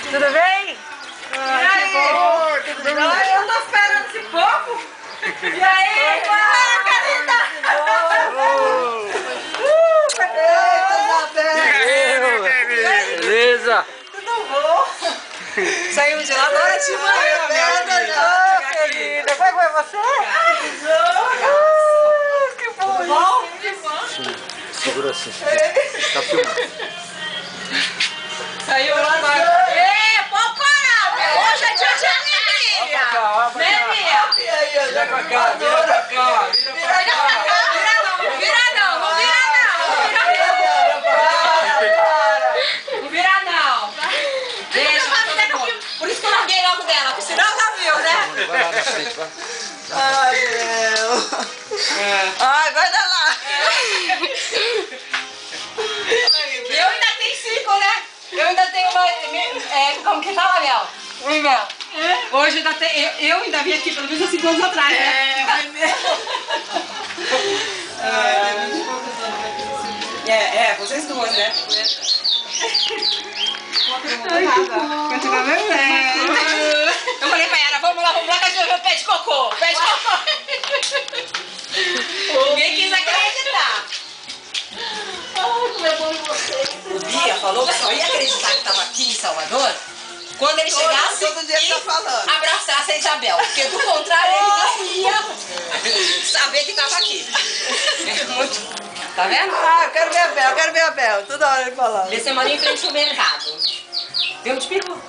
Tudo bem? Ah, que bom! Tudo bem? Eu tô esperando esse povo. E aí? Querida! Beleza? Tudo bom? Saímos de lá agora de manhã, querida. Como é você? Que bom! Tudo bom? Sim, segura assim. Tá filmando. Saiu lá agora. Ei, pode parar! Hoje é dia de alegria! Vira pra cá, vira pra cá! Vira não! Não vira não! Deixa, por isso que eu larguei logo dela, porque senão já viu, né? Vai lá na frente, vai. Ai, meu! Ai, vai dar lá! Eu ainda tenho 5, né? Eu ainda tenho uma... como que fala, Mel? Oi, Mel. Hoje ainda tem... Eu ainda vim aqui pelo menos há 5 anos atrás, né? Vocês duas, né? Continua bebendo. Eu falei pra ela, vamos lá, que a gente vai pé de cocô. Pé de cocô. Ninguém quis acreditar. Ai, como é bom em vocês. O Bia falou que só ia acreditar que estava aqui em Salvador quando ele chegasse e abraçasse a Isabel. Porque do contrário ele não ia saber que estava aqui. Muito... Tá vendo? Ah, eu quero ver a Bel, toda hora ele falando. Vê se eu moro em frente ao mercado. Vê onde peru.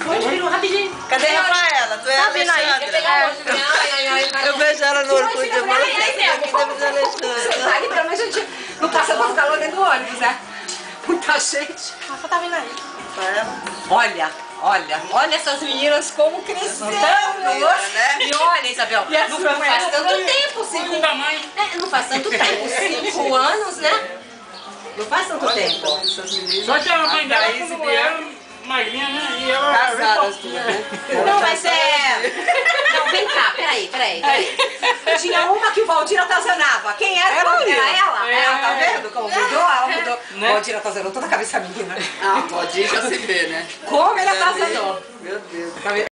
Onde peru, rapidinho. Cadê a Rafaela? Tu é a Alexandra? Eu vejo ela no Orkut, eu falo assim, aqui deve ser Alexandra. Você tá ali, pelo menos a gente não passa pra ficar lá dentro do ônibus, né? Muita gente. Rafa tá vindo aí. Olha essas meninas como cresceram, né? E olha, Isabel, não faz tanto tempo, 5 não faz tanto tempo, 5 anos, né? Não faz tanto tempo. Só que a mãe dela, como era magrinha, né? E ela... Casadas tudo, né? Não, mas não, vem cá, peraí. Tinha uma que o Valdir atazanava. Quem era? Era ela? Ela, tá vendo como mudou? Ela mudou. O Valdir atazanou toda a cabeça da menina. Ah, pode ir já se vê, né? Como ele atazanou? Meu Deus.